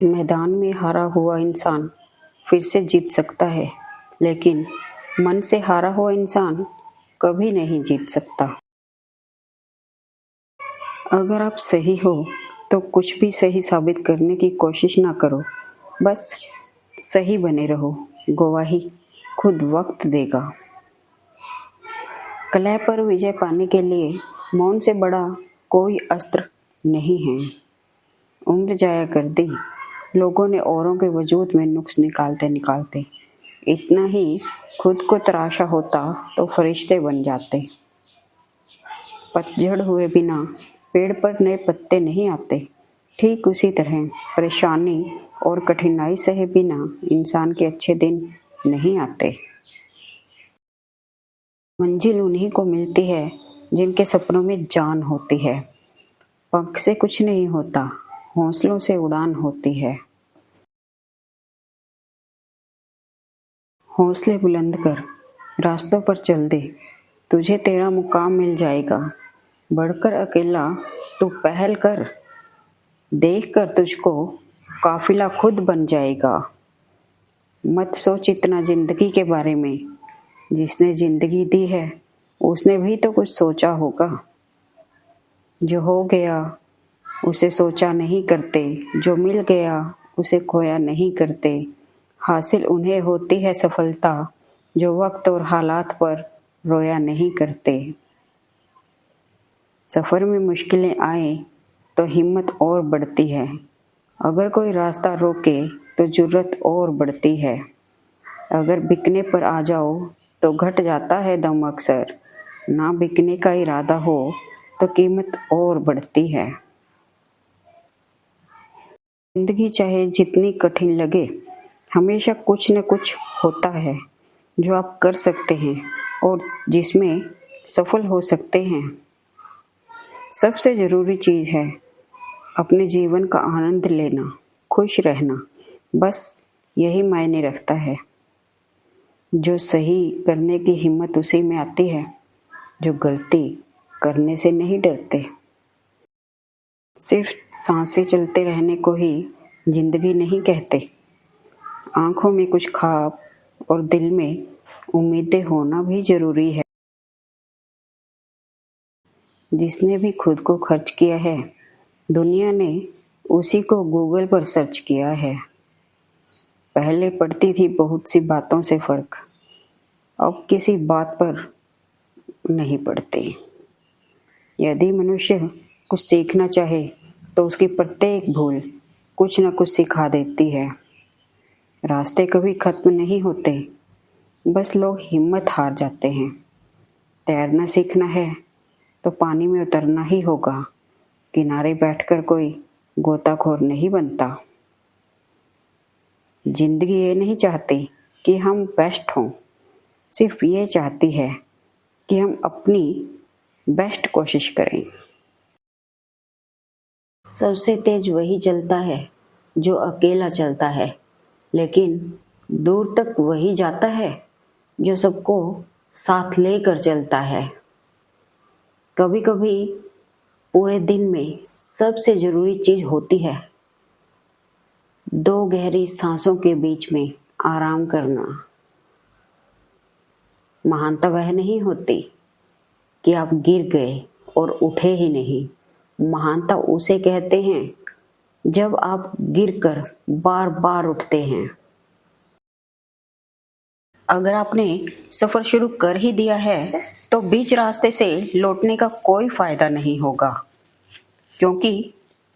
मैदान में हारा हुआ इंसान फिर से जीत सकता है, लेकिन मन से हारा हुआ इंसान कभी नहीं जीत सकता। अगर आप सही हो तो कुछ भी सही साबित करने की कोशिश ना करो, बस सही बने रहो। गवाही खुद वक्त देगा। कलह पर विजय पाने के लिए मौन से बड़ा कोई अस्त्र नहीं है। उम्र जाया कर दी लोगों ने औरों के वजूद में नुक्स निकालते निकालते। इतना ही खुद को तराशा होता तो फरिश्ते बन जाते। पतझड़ हुए बिना पेड़ पर नए पत्ते नहीं आते। ठीक उसी तरह परेशानी और कठिनाई सहे बिना इंसान के अच्छे दिन नहीं आते। मंजिल उन्हीं को मिलती है जिनके सपनों में जान होती है। पंख से कुछ नहीं होता, हौसलों से उड़ान होती है। हौसले बुलंद कर, रास्तों पर चल दे, तुझे तेरा मुकाम मिल जाएगा। बढ़कर अकेला तू पहल कर, देख कर तुझको काफिला खुद बन जाएगा। मत सोच इतना जिंदगी के बारे में, जिसने जिंदगी दी है उसने भी तो कुछ सोचा होगा। जो हो गया उसे सोचा नहीं करते, जो मिल गया उसे खोया नहीं करते। हासिल उन्हें होती है सफलता जो वक्त और हालात पर रोया नहीं करते। सफर में मुश्किलें आए तो हिम्मत और बढ़ती है। अगर कोई रास्ता रोके तो जुर्रत और बढ़ती है। अगर बिकने पर आ जाओ तो घट जाता है दम अक्सर। ना बिकने का इरादा हो तो कीमत और बढ़ती है। जिंदगी चाहे जितनी कठिन लगे, हमेशा कुछ न कुछ होता है जो आप कर सकते हैं और जिसमें सफल हो सकते हैं। सबसे ज़रूरी चीज़ है अपने जीवन का आनंद लेना, खुश रहना। बस यही मायने रखता है। जो सही करने की हिम्मत उसी में आती है जो गलती करने से नहीं डरते। सिर्फ सांसें चलते रहने को ही जिंदगी नहीं कहते। आंखों में कुछ ख्वाब और दिल में उम्मीदें होना भी जरूरी है। जिसने भी खुद को खर्च किया है, दुनिया ने उसी को गूगल पर सर्च किया है। पहले पड़ती थी बहुत सी बातों से फर्क, अब किसी बात पर नहीं पड़ते। यदि मनुष्य कुछ सीखना चाहे तो उसकी प्रत्येक भूल कुछ न कुछ सिखा देती है। रास्ते कभी खत्म नहीं होते, बस लोग हिम्मत हार जाते हैं। तैरना सीखना है तो पानी में उतरना ही होगा। किनारे बैठकर कोई गोताखोर नहीं बनता। जिंदगी ये नहीं चाहती कि हम बेस्ट हों, सिर्फ ये चाहती है कि हम अपनी बेस्ट कोशिश करें। सबसे तेज वही चलता है जो अकेला चलता है, लेकिन दूर तक वही जाता है जो सबको साथ लेकर चलता है। कभी कभी पूरे दिन में सबसे जरूरी चीज होती है दो गहरी सांसों के बीच में आराम करना। महानता वह नहीं होती कि आप गिर गए और उठे ही नहीं। महानता उसे कहते हैं जब आप गिरकर बार बार उठते हैं। अगर आपने सफर शुरू कर ही दिया है तो बीच रास्ते से लौटने का कोई फायदा नहीं होगा, क्योंकि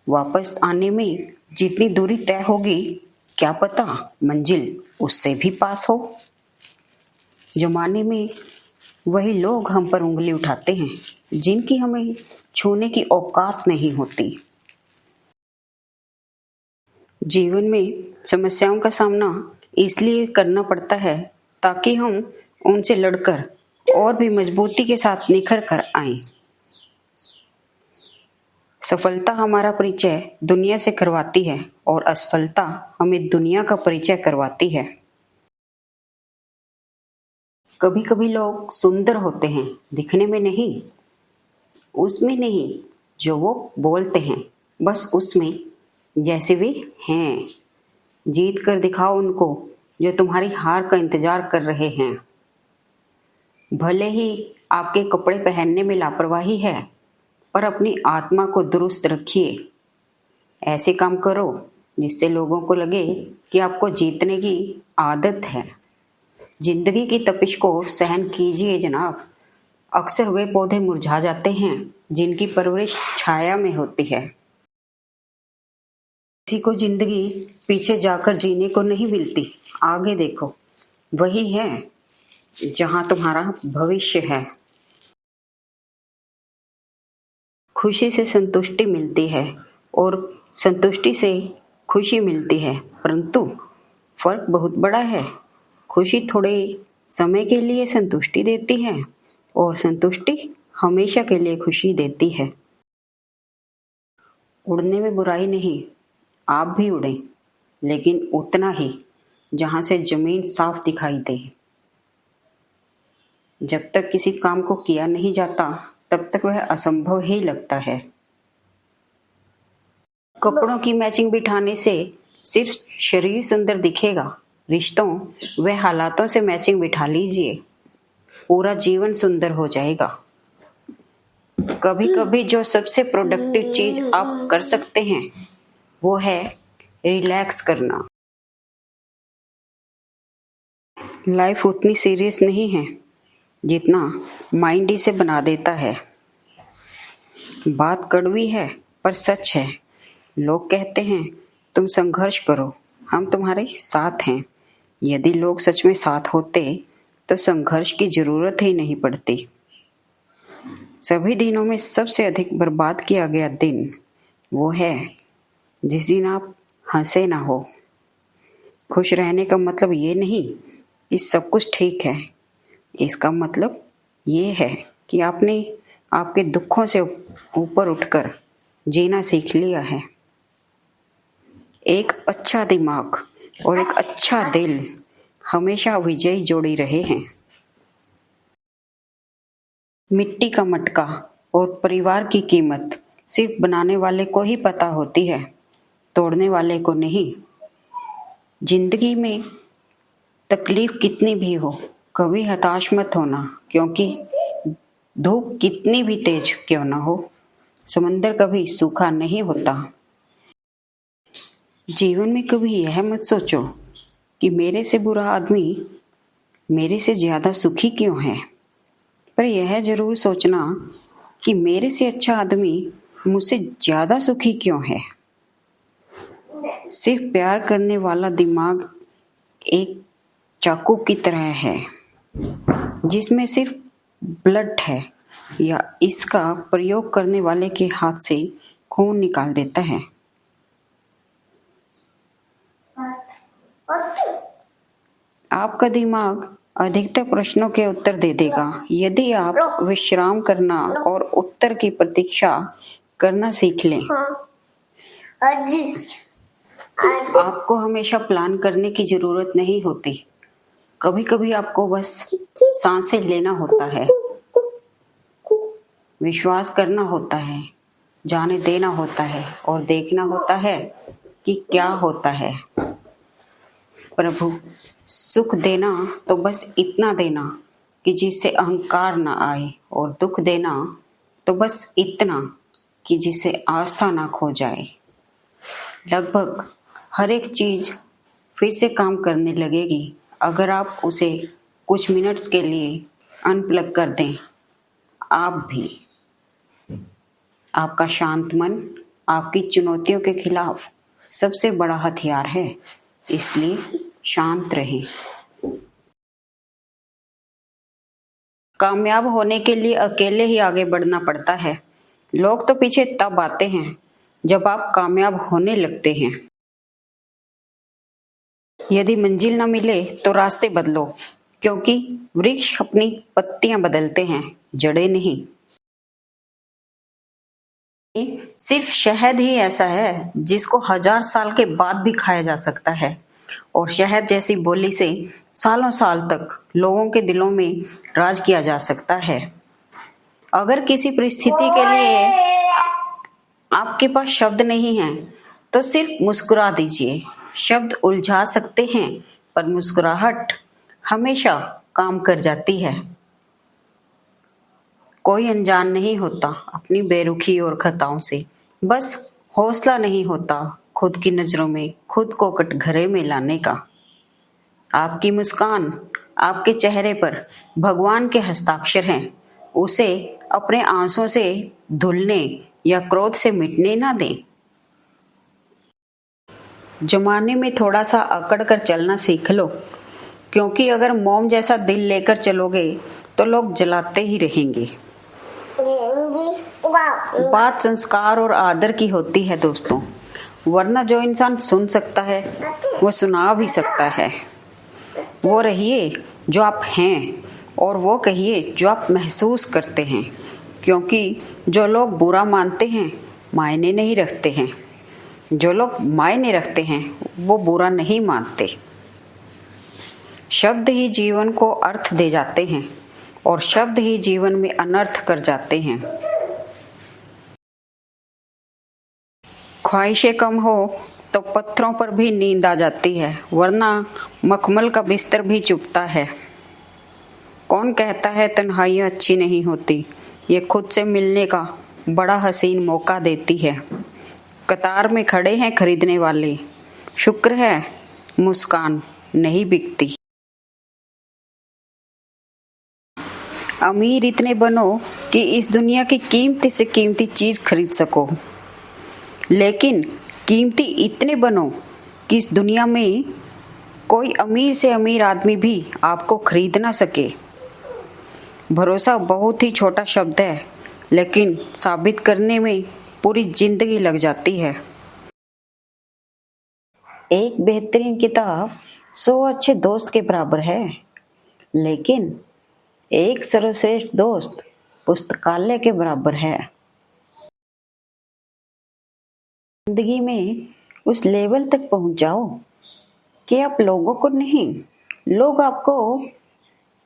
वापस आने में जितनी दूरी तय होगी, क्या पता मंजिल उससे भी पास हो। जमाने में वही लोग हम पर उंगली उठाते हैं जिनकी हमें छूने की औकात नहीं होती। जीवन में समस्याओं का सामना इसलिए करना पड़ता है ताकि हम उनसे लड़कर और भी मजबूती के साथ निखर कर आएं। सफलता हमारा परिचय दुनिया से करवाती है और असफलता हमें दुनिया का परिचय करवाती है। कभी कभी लोग सुंदर होते हैं, दिखने में नहीं, उसमें नहीं जो वो बोलते हैं, बस उसमें जैसे भी हैं। जीत कर दिखाओ उनको जो तुम्हारी हार का इंतजार कर रहे हैं। भले ही आपके कपड़े पहनने में लापरवाही है, पर अपनी आत्मा को दुरुस्त रखिए। ऐसे काम करो जिससे लोगों को लगे कि आपको जीतने की आदत है। जिंदगी की तपिश को सहन कीजिए जनाब। अक्सर वे पौधे मुरझा जाते हैं जिनकी परवरिश छाया में होती है। किसी को जिंदगी पीछे जाकर जीने को नहीं मिलती, आगे देखो, वही है जहां तुम्हारा भविष्य है। खुशी से संतुष्टि मिलती है और संतुष्टि से खुशी मिलती है, परंतु फर्क बहुत बड़ा है। खुशी थोड़े समय के लिए संतुष्टि देती है और संतुष्टि हमेशा के लिए खुशी देती है। उड़ने में बुराई नहीं, आप भी उड़ें, लेकिन उतना ही जहां से जमीन साफ दिखाई दे। जब तक किसी काम को किया नहीं जाता तब तक वह असंभव ही लगता है। कपड़ों की मैचिंग बिठाने से सिर्फ शरीर सुंदर दिखेगा, रिश्तों व हालातों से मैचिंग बिठा लीजिए, पूरा जीवन सुंदर हो जाएगा। कभी कभी जो सबसे प्रोडक्टिव चीज आप कर सकते हैं वो है रिलैक्स करना। लाइफ उतनी सीरियस नहीं है जितना माइंड इसे बना देता है। बात कड़वी है पर सच है। लोग कहते हैं तुम संघर्ष करो, हम तुम्हारे साथ हैं। यदि लोग सच में साथ होते तो संघर्ष की जरूरत ही नहीं पड़ती। सभी दिनों में सबसे अधिक बर्बाद किया गया दिन वो है जिस दिन आप हंसे ना हो। खुश रहने का मतलब ये नहीं कि सब कुछ ठीक है, इसका मतलब ये है कि आपने आपके दुखों से ऊपर उठकर जीना सीख लिया है। एक अच्छा दिमाग और एक अच्छा दिल हमेशा विजयी जोड़ी रहे हैं। मिट्टी का मटका और परिवार की कीमत सिर्फ बनाने वाले को ही पता होती है, तोड़ने वाले को नहीं। जिंदगी में तकलीफ कितनी भी हो, कभी हताश मत होना, क्योंकि धूप कितनी भी तेज क्यों ना हो, समंदर कभी सूखा नहीं होता। जीवन में कभी यह मत सोचो कि मेरे से बुरा आदमी मेरे से ज्यादा सुखी क्यों है, पर यह जरूर सोचना कि मेरे से अच्छा आदमी मुझसे ज्यादा सुखी क्यों है। सिर्फ प्यार करने वाला दिमाग एक चाकू की तरह है जिसमें सिर्फ ब्लड है, या इसका प्रयोग करने वाले के हाथ से खून निकाल देता है। आपका दिमाग अधिकतर प्रश्नों के उत्तर दे देगा यदि आप विश्राम करना और उत्तर की प्रतीक्षा करना सीख लें। आपको हमेशा प्लान करने की जरूरत नहीं होती, कभी कभी आपको बस सांसें लेना होता है, विश्वास करना होता है, जाने देना होता है और देखना होता है कि क्या होता है। प्रभु, सुख देना तो बस इतना देना कि जिससे अहंकार ना आए, और दुख देना तो बस इतना कि जिससे आस्था ना खो जाए। लगभग हर एक चीज फिर से काम करने लगेगी अगर आप उसे कुछ मिनट्स के लिए अनप्लग कर दें। आप भी। आपका शांत मन आपकी चुनौतियों के खिलाफ सबसे बड़ा हथियार है, इसलिए शांत रहें। कामयाब होने के लिए अकेले ही आगे बढ़ना पड़ता है। लोग तो पीछे तब आते हैं जब आप कामयाब होने लगते हैं। यदि मंजिल न मिले तो रास्ते बदलो, क्योंकि वृक्ष अपनी पत्तियां बदलते हैं, जड़ें नहीं। सिर्फ शहद ही ऐसा है जिसको 1000 साल के बाद भी खाया जा सकता है, और शहद जैसी बोली से सालों साल तक लोगों के दिलों में राज किया जा सकता है। अगर किसी परिस्थिति के लिए आपके पास शब्द नहीं है तो सिर्फ मुस्कुरा दीजिए। शब्द उलझा सकते हैं, पर मुस्कुराहट हमेशा काम कर जाती है। कोई अनजान नहीं होता अपनी बेरुखी और खताओं से, बस हौसला नहीं होता खुद की नजरों में खुद को कटघरे में लाने का। आपकी मुस्कान आपके चेहरे पर भगवान के हस्ताक्षर हैं। उसे अपने आंसुओं से धुलने या क्रोध से मिटने ना दें। जमाने में थोड़ा सा अकड़ कर चलना सीख लो, क्योंकि अगर मोम जैसा दिल लेकर चलोगे तो लोग जलाते ही रहेंगे। बात संस्कार और आदर की होती है दोस्तों, वरना जो इंसान सुन सकता है वो सुना भी सकता है। वो रहिए जो आप हैं और वो कहिए जो आप महसूस करते हैं, क्योंकि जो लोग बुरा मानते हैं मायने नहीं रखते हैं, जो लोग मायने रखते हैं वो बुरा नहीं मानते। शब्द ही जीवन को अर्थ दे जाते हैं और शब्द ही जीवन में अनर्थ कर जाते हैं। ख्वाहिशें कम हो तो पत्थरों पर भी नींद आ जाती है, वरना मखमल का बिस्तर भी चुभता है। कौन कहता है तन्हाइयाँ अच्छी नहीं होती, ये खुद से मिलने का बड़ा हसीन मौका देती है। कतार में खड़े हैं खरीदने वाले, शुक्र है मुस्कान नहीं बिकती। अमीर इतने बनो कि इस दुनिया की कीमती से कीमती चीज खरीद सको, लेकिन कीमती इतने बनो कि इस दुनिया में कोई अमीर से अमीर आदमी भी आपको खरीद ना सके। भरोसा बहुत ही छोटा शब्द है, लेकिन साबित करने में पूरी जिंदगी लग जाती है। एक बेहतरीन किताब 100 अच्छे दोस्त के बराबर है, लेकिन एक सर्वश्रेष्ठ दोस्त पुस्तकालय के बराबर है। जिंदगी में उस लेवल तक पहुंच जाओ कि आप लोगों को नहीं, लोग आपको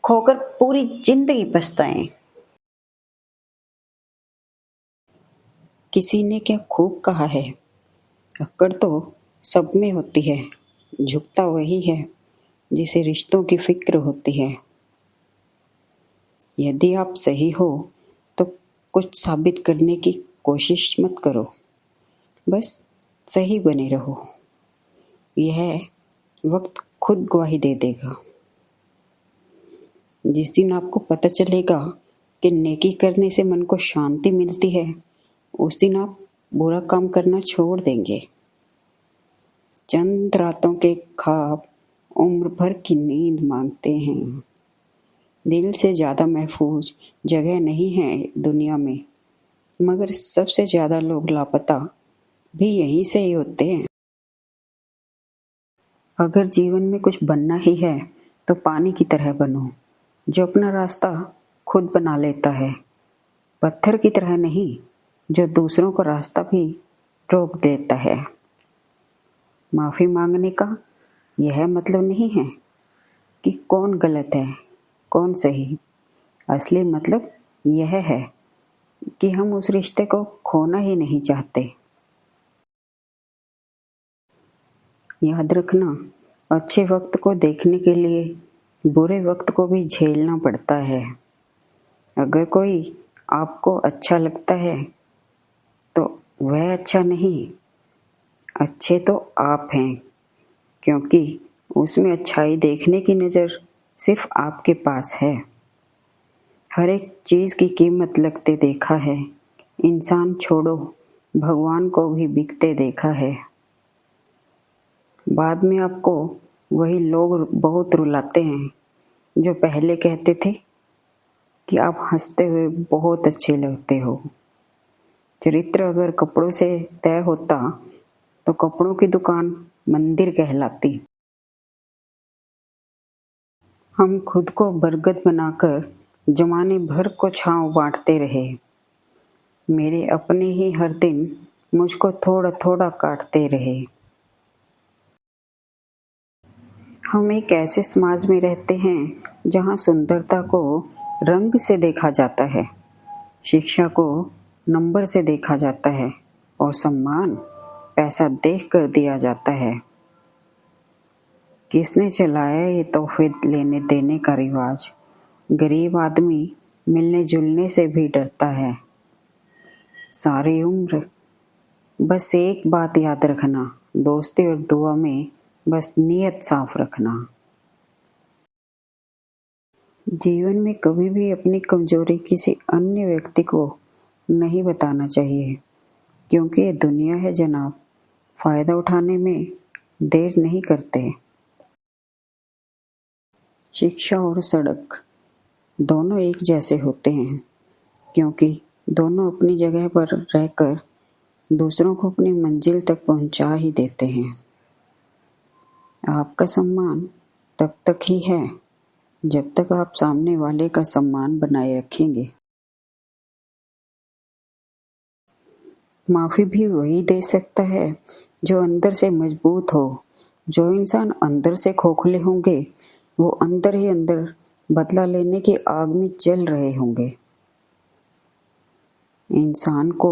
खोकर पूरी जिंदगी पछताएं। किसी ने क्या खूब कहा है, अक्कड़ तो सब में होती है, झुकता वही है जिसे रिश्तों की फिक्र होती है। यदि आप सही हो तो कुछ साबित करने की कोशिश मत करो, बस सही बने रहो। यह वक्त खुद गवाही दे देगा। जिस दिन आपको पता चलेगा कि नेकी करने से मन को शांति मिलती है, उस दिन आप बुरा काम करना छोड़ देंगे। चंद रातों के ख्वाब उम्र भर की नींद मांगते हैं। दिल से ज्यादा महफूज जगह नहीं है दुनिया में, मगर सबसे ज्यादा लोग लापता भी यहीं से ही होते हैं। अगर जीवन में कुछ बनना ही है तो पानी की तरह बनो, जो अपना रास्ता खुद बना लेता है। पत्थर की तरह नहीं, जो दूसरों का रास्ता भी रोक देता है। माफी मांगने का यह मतलब नहीं है कि कौन गलत है कौन सही। असली मतलब यह है कि हम उस रिश्ते को खोना ही नहीं चाहते। याद रखना, अच्छे वक्त को देखने के लिए बुरे वक्त को भी झेलना पड़ता है। अगर कोई आपको अच्छा लगता है तो वह अच्छा नहीं, अच्छे तो आप हैं, क्योंकि उसमें अच्छाई देखने की नज़र सिर्फ आपके पास है। हर एक चीज़ की कीमत लगते देखा है, इंसान छोड़ो भगवान को भी बिकते देखा है। बाद में आपको वही लोग बहुत रुलाते हैं जो पहले कहते थे कि आप हंसते हुए बहुत अच्छे लगते हो। चरित्र अगर कपड़ों से तय होता तो कपड़ों की दुकान मंदिर कहलाती। हम खुद को बरगद बनाकर जमाने भर को छांव बांटते रहे। मेरे अपने ही हर दिन मुझको थोड़ा थोड़ा काटते रहे। हम एक ऐसे समाज में रहते हैं जहाँ सुंदरता को रंग से देखा जाता है, शिक्षा को नंबर से देखा जाता है और सम्मान पैसा देख कर दिया जाता है। किसने चलाया ये तोहफे लेने देने का रिवाज? गरीब आदमी मिलने जुलने से भी डरता है। सारी उम्र बस एक बात याद रखना, दोस्ती और दुआ में बस नीयत साफ रखना। जीवन में कभी भी अपनी कमजोरी किसी अन्य व्यक्ति को नहीं बताना चाहिए, क्योंकि ये दुनिया है जनाब, फायदा उठाने में देर नहीं करते। शिक्षा और सड़क दोनों एक जैसे होते हैं, क्योंकि दोनों अपनी जगह पर रहकर दूसरों को अपनी मंजिल तक पहुंचा ही देते हैं। आपका सम्मान तब तक ही है जब तक आप सामने वाले का सम्मान बनाए रखेंगे। माफी भी वही दे सकता है जो अंदर से मजबूत हो। जो इंसान अंदर से खोखले होंगे वो अंदर ही अंदर बदला लेने की आग में जल रहे होंगे। इंसान को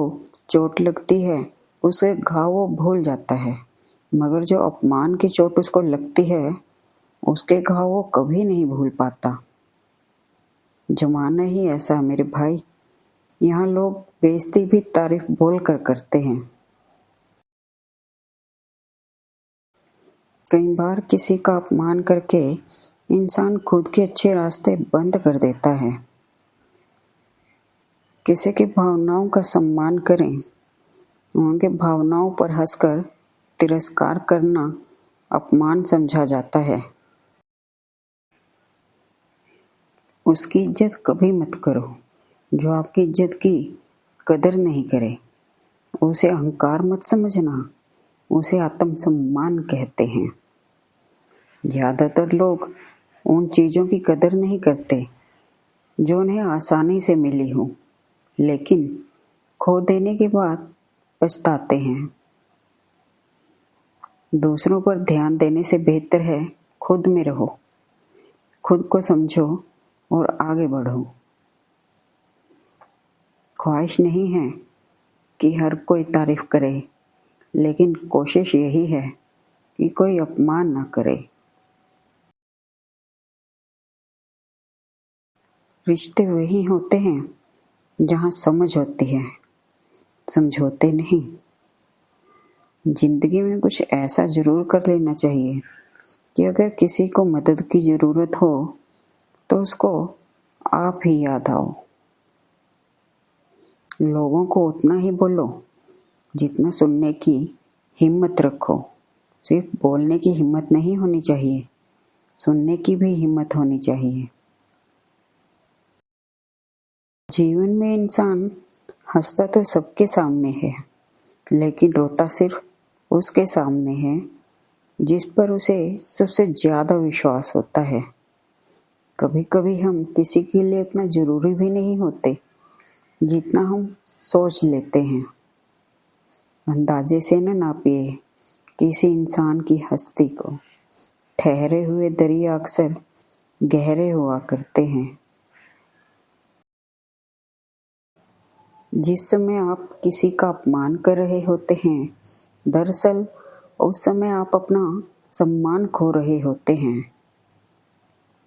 चोट लगती है, उसे घाव वो भूल जाता है, मगर जो अपमान की चोट उसको लगती है उसके घाव वो कभी नहीं भूल पाता। जमाना ही ऐसा मेरे भाई, यहाँ लोग बेइज्जती भी तारीफ बोल कर करते हैं। कई बार किसी का अपमान करके इंसान खुद के अच्छे रास्ते बंद कर देता है। किसी की भावनाओं का सम्मान करें, उनके भावनाओं पर हंसकर तिरस्कार करना अपमान समझा जाता है। उसकी इज्जत कभी मत करो जो आपकी इज्जत की कदर नहीं करे। उसे अहंकार मत समझना, उसे आत्मसम्मान कहते हैं। ज्यादातर लोग उन चीजों की कदर नहीं करते जो उन्हें आसानी से मिली हो, लेकिन खो देने के बाद पछताते हैं। दूसरों पर ध्यान देने से बेहतर है खुद में रहो, खुद को समझो और आगे बढ़ो। ख्वाहिश नहीं है कि हर कोई तारीफ करे, लेकिन कोशिश यही है कि कोई अपमान ना करे। रिश्ते वही होते हैं जहाँ समझ होती है, समझौते नहीं। जिंदगी में कुछ ऐसा जरूर कर लेना चाहिए कि अगर किसी को मदद की जरूरत हो तो उसको आप ही याद आओ। लोगों को उतना ही बोलो जितना सुनने की हिम्मत रखो। सिर्फ बोलने की हिम्मत नहीं होनी चाहिए, सुनने की भी हिम्मत होनी चाहिए। जीवन में इंसान हंसता तो सबके सामने है, लेकिन रोता सिर्फ उसके सामने है जिस पर उसे सबसे ज्यादा विश्वास होता है। कभी कभी हम किसी के लिए इतना जरूरी भी नहीं होते जितना हम सोच लेते हैं। अंदाजे से न नापिए किसी इंसान की हस्ती को। ठहरे हुए दरिया अक्सर गहरे हुआ करते हैं। जिस समय आप किसी का अपमान कर रहे होते हैं, दरअसल उस समय आप अपना सम्मान खो रहे होते हैं।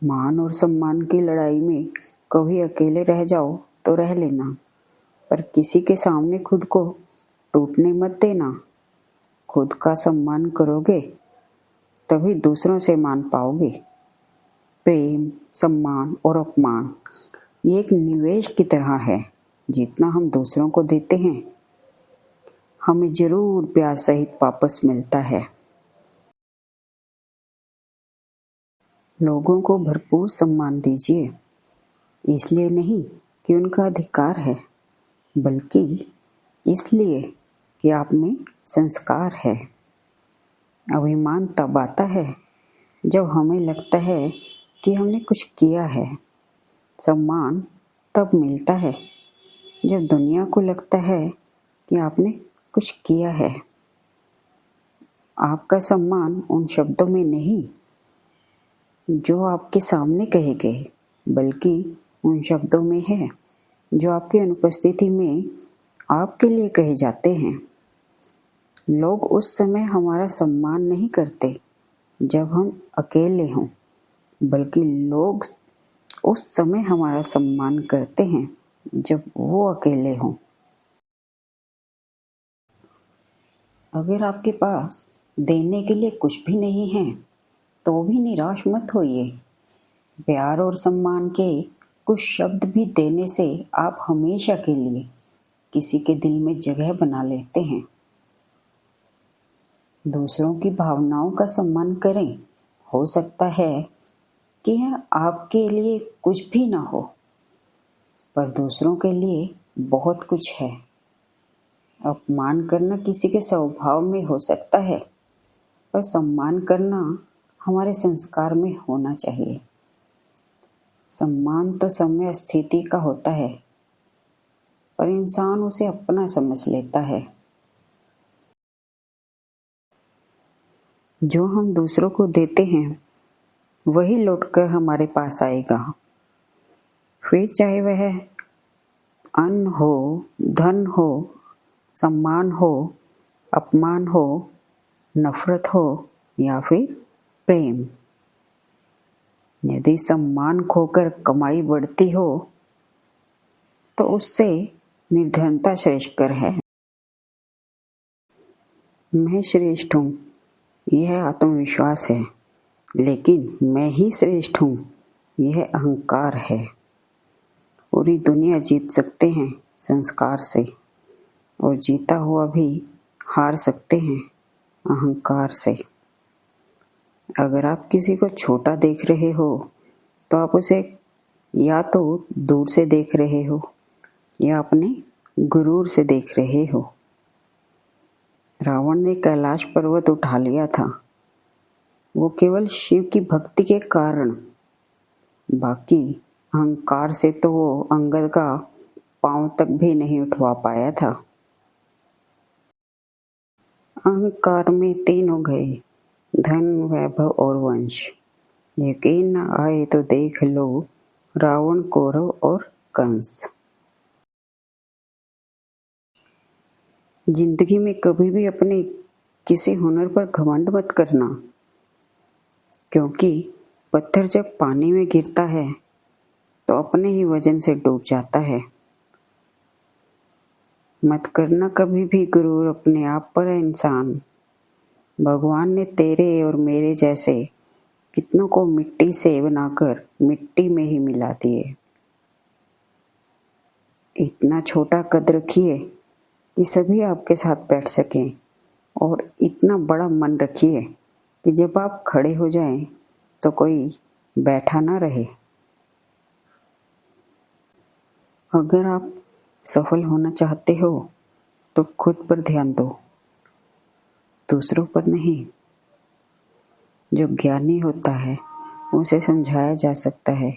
मान और सम्मान की लड़ाई में कभी अकेले रह जाओ तो रह लेना, पर किसी के सामने खुद को टूटने मत देना। खुद का सम्मान करोगे तभी दूसरों से मान पाओगे। प्रेम, सम्मान और अपमान ये एक निवेश की तरह है। जितना हम दूसरों को देते हैं हमें जरूर ब्याज सहित वापस मिलता है। लोगों को भरपूर सम्मान दीजिए, इसलिए नहीं कि उनका अधिकार है, बल्कि इसलिए कि आप में संस्कार है। अभिमान तब आता है जब हमें लगता है कि हमने कुछ किया है। सम्मान तब मिलता है जब दुनिया को लगता है कि आपने कुछ किया है। आपका सम्मान उन शब्दों में नहीं जो आपके सामने कहे गए, बल्कि उन शब्दों में है जो आपकी अनुपस्थिति में आपके लिए कहे जाते हैं। लोग उस समय हमारा सम्मान नहीं करते जब हम अकेले हों, बल्कि लोग उस समय हमारा सम्मान करते हैं जब वो अकेले हों। अगर आपके पास देने के लिए कुछ भी नहीं है तो भी निराश मत होइए। प्यार और सम्मान के कुछ शब्द भी देने से आप हमेशा के लिए किसी के दिल में जगह बना लेते हैं। दूसरों की भावनाओं का सम्मान करें। हो सकता है कि यह आपके लिए कुछ भी ना हो, पर दूसरों के लिए बहुत कुछ है। अपमान करना किसी के स्वभाव में हो सकता है, पर सम्मान करना हमारे संस्कार में होना चाहिए। सम्मान तो समय स्थिति का होता है, पर इंसान उसे अपना समझ लेता है। जो हम दूसरों को देते हैं वही लौटकर हमारे पास आएगा। फिर चाहे वह अन्न हो, धन हो, सम्मान हो, अपमान हो, नफरत हो या फिर प्रेम। यदि सम्मान खोकर कमाई बढ़ती हो तो उससे निर्धनता श्रेष्ठकर है। मैं श्रेष्ठ हूँ, यह आत्मविश्वास है, लेकिन मैं ही श्रेष्ठ हूँ, यह अहंकार है। पूरी दुनिया जीत सकते हैं संस्कार से, और जीता हुआ भी हार सकते हैं अहंकार से। अगर आप किसी को छोटा देख रहे हो तो आप उसे या तो दूर से देख रहे हो या अपने गुरूर से देख रहे हो। रावण ने कैलाश पर्वत उठा लिया था, वो केवल शिव की भक्ति के कारण। बाकी अहंकार से तो वो अंगद का पांव तक भी नहीं उठवा पाया था। अहंकार में तीन हो गए, धन, वैभव और वंश। यकीन न आए तो देख लो रावण, कौरव और कंस। जिंदगी में कभी भी अपने किसी हुनर पर घमंड मत करना, क्योंकि पत्थर जब पानी में गिरता है तो अपने ही वजन से डूब जाता है। मत करना कभी भी गुरूर अपने आप पर है इंसान। भगवान ने तेरे और मेरे जैसे कितनों को मिट्टी से बनाकर मिट्टी में ही मिला दिए। इतना छोटा कद रखिए कि सभी आपके साथ बैठ सकें, और इतना बड़ा मन रखिए कि जब आप खड़े हो जाएं तो कोई बैठा ना रहे। अगर आप सफल होना चाहते हो तो खुद पर ध्यान दो, दूसरों पर नहीं। जो ज्ञानी होता है उसे समझाया जा सकता है,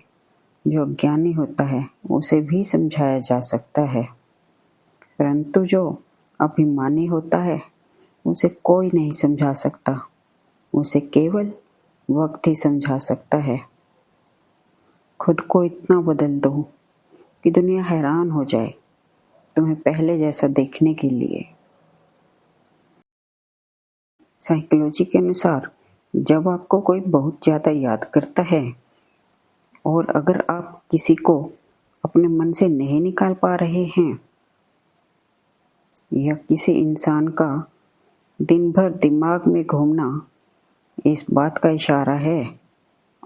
जो अज्ञानी होता है उसे भी समझाया जा सकता है, परंतु जो अभिमानी होता है उसे कोई नहीं समझा सकता, उसे केवल वक्त ही समझा सकता है। खुद को इतना बदल दो कि दुनिया हैरान हो जाए तुम्हें पहले जैसा देखने के लिए। साइकोलॉजी के अनुसार जब आपको कोई बहुत ज़्यादा याद करता है, और अगर आप किसी को अपने मन से नहीं निकाल पा रहे हैं, या किसी इंसान का दिन भर दिमाग में घूमना इस बात का इशारा है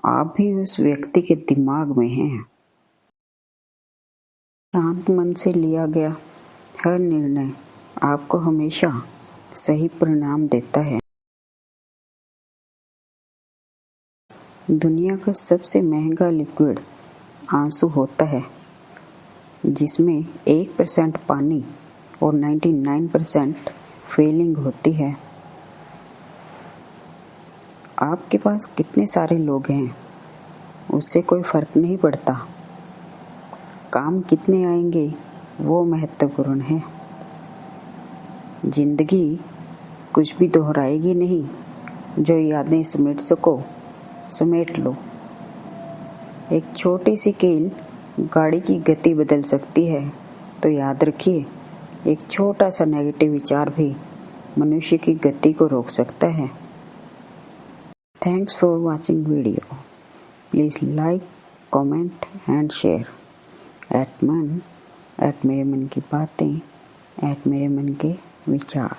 आप भी उस व्यक्ति के दिमाग में हैं। शांत मन से लिया गया हर निर्णय आपको हमेशा सही परिणाम देता है। दुनिया का सबसे महंगा लिक्विड आंसू होता है, जिसमें 1% पानी और 99% फीलिंग होती है। आपके पास कितने सारे लोग हैं उससे कोई फर्क नहीं पड़ता, काम कितने आएंगे वो महत्वपूर्ण है। जिंदगी कुछ भी दोहराएगी नहीं, जो यादें समेट सको समेट लो। एक छोटी सी कील गाड़ी की गति बदल सकती है, तो याद रखिए एक छोटा सा नेगेटिव विचार भी मनुष्य की गति को रोक सकता है? Thanks for watching video. Please like, comment and share. एट मेरे मन की बातें, एट मेरे मन के विचार।